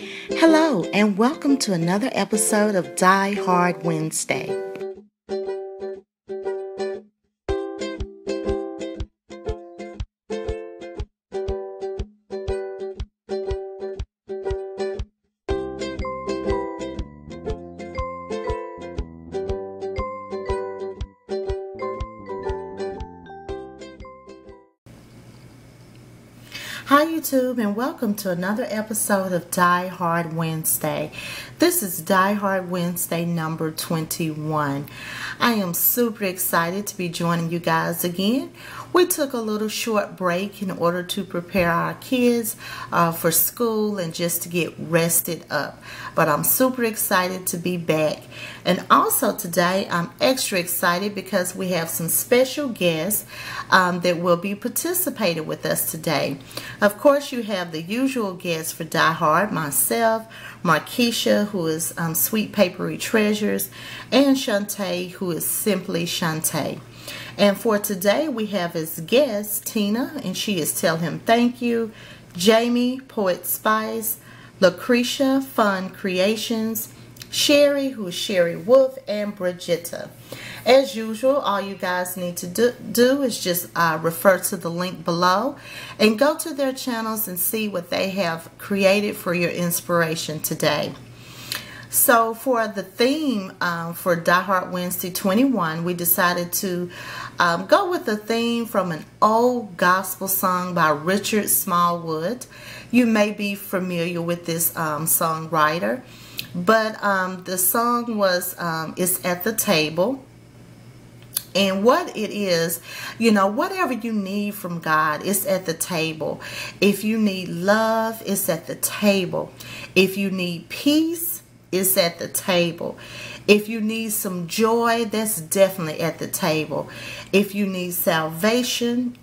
Hello, and welcome to another episode of Die Hard Wednesday. Hi YouTube, and welcome to another episode of Die Hard Wednesday. This is Die Hard Wednesday number 21. I am super excited to be joining you guys again. We took a little short break in order to prepare our kids for school and just to get rested up. But I'm super excited to be back. And also today I'm extra excited because we have some special guests that will be participating with us today. Of course, you have the usual guests for Die Hard, myself, Markisha, who is Sweet Papery Treasures, and Shanta, who is simply Shanta. And for today, we have as guests Tina, and she is Tell Him Thank You, Jamie, Poet Spice, Lucretia, Fun Creations, Sherry, who is Sherry Wolf, and Brigitta. As usual, all you guys need to do is just refer to the link below and go to their channels and see what they have created for your inspiration today. So for the theme for Die Hard Wednesday 21, we decided to go with a theme from an old gospel song by Richard Smallwood. You may be familiar with this songwriter, but the song was It's at the Table. And what it is, you know, whatever you need from God, it's at the table. If you need love, it's at the table. If you need peace, it's at the table. If you need some joy, that's definitely at the table. If you need salvation,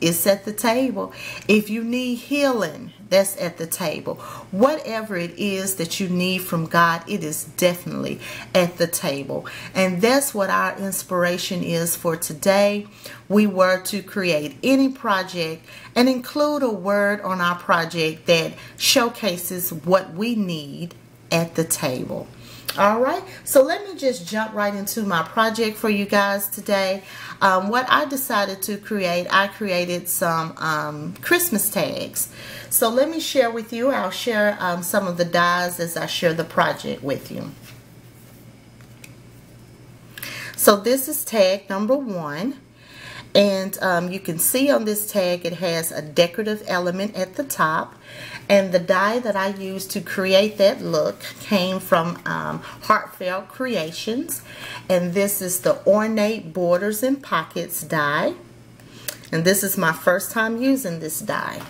it's at the table. If you need healing, that's at the table. Whatever it is that you need from God, it is definitely at the table. And that's what our inspiration is for today. We were to create any project and include a word on our project that showcases what we need at the table. All right, so let me just jump right into my project for you guys today. What I decided to create, I created some Christmas tags. So let me share with you. I'll share some of the dies as I share the project with you. So this is tag number 1. And you can see on this tag it has a decorative element at the top. And the die that I used to create that look came from Heartfelt Creations. And this is the Ornate Borders and Pockets die. And this is my first time using this die.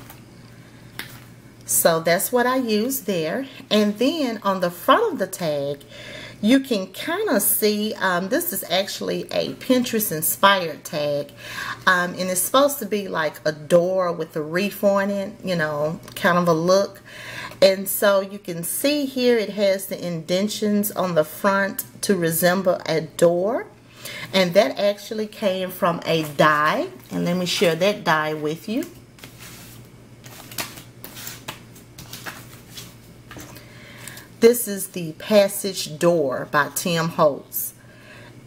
So that's what I used there. And then on the front of the tag, you can kind of see, this is actually a Pinterest inspired tag, and it's supposed to be like a door with a reef on it, you know, kind of a look. And so you can see here it has the indentions on the front to resemble a door, and that actually came from a die. And let me share that die with you. This is the Passage Door by Tim Holtz.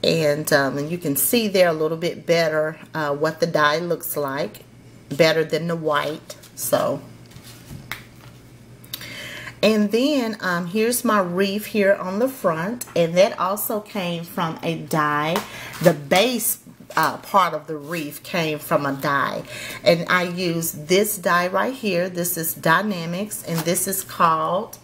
And you can see there a little bit better what the die looks like. Better than the white. So. And then here's my reef here on the front. And that also came from a die. The base part of the reef came from a die. And I used this die right here. This is Dynamics. And this is called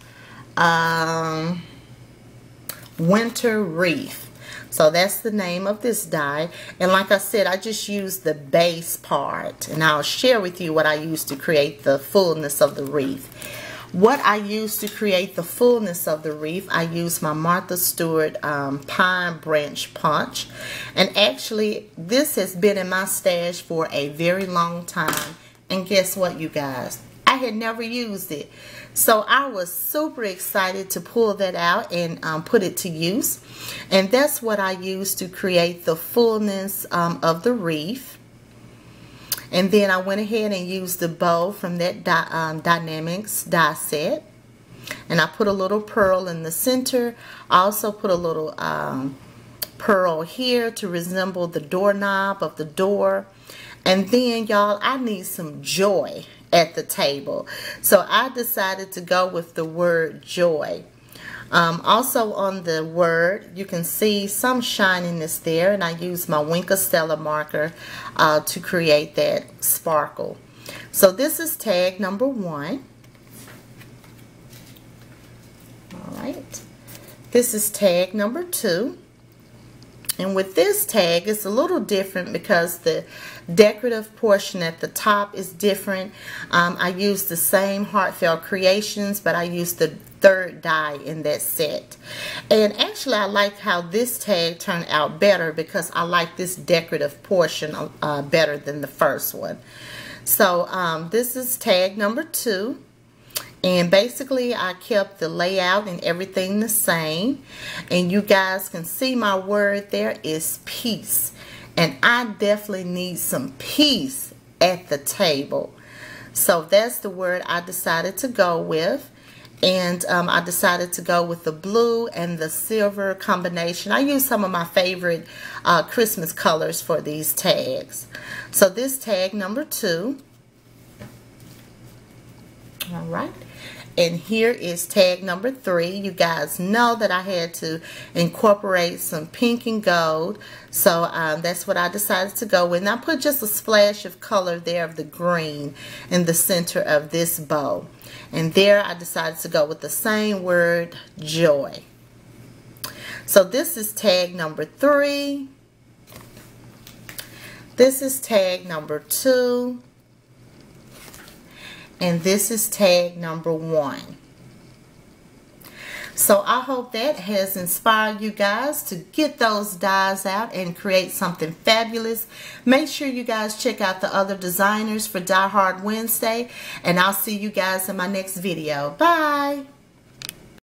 Winter Reef. So that's the name of this die. And like I said, I just used the base part, and I'll share with you what I used to create the fullness of the reef. What I used to create the fullness of the reef, I used my Martha Stewart Pine Branch Punch. And actually, this has been in my stash for a very long time. And guess what, you guys? I had never used it. So I was super excited to pull that out and put it to use. And that's what I used to create the fullness of the reef. And then I went ahead and used the bow from that Dynamics die set. and I put a little pearl in the center. I also put a little pearl here to resemble the doorknob of the door. And then, y'all, I need some joy at the table. So I decided to go with the word joy. Also on the word, you can see some shininess there, and I used my Wink of Stella marker to create that sparkle. So this is tag number 1. All right. This is tag number 2. And with this tag, it's a little different because the decorative portion at the top is different. I used the same Heartfelt Creations, but I used the 3rd die in that set. And actually, I like how this tag turned out better because I like this decorative portion better than the first one. So this is tag number 2. And basically, I kept the layout and everything the same. And you guys can see my word there is peace. And I definitely need some peace at the table. So that's the word I decided to go with. And I decided to go with the blue and the silver combination. I used some of my favorite Christmas colors for these tags. So this tag number 2. All right. And here is tag number 3. You guys know that I had to incorporate some pink and gold. So that's what I decided to go with. And I put just a splash of color there of the green in the center of this bow. And there I decided to go with the same word, joy. So this is tag number 3. This is tag number 2. And this is tag number 1. So I hope that has inspired you guys to get those dies out and create something fabulous. Make sure you guys check out the other designers for Die Hard Wednesday. And I'll see you guys in my next video. Bye.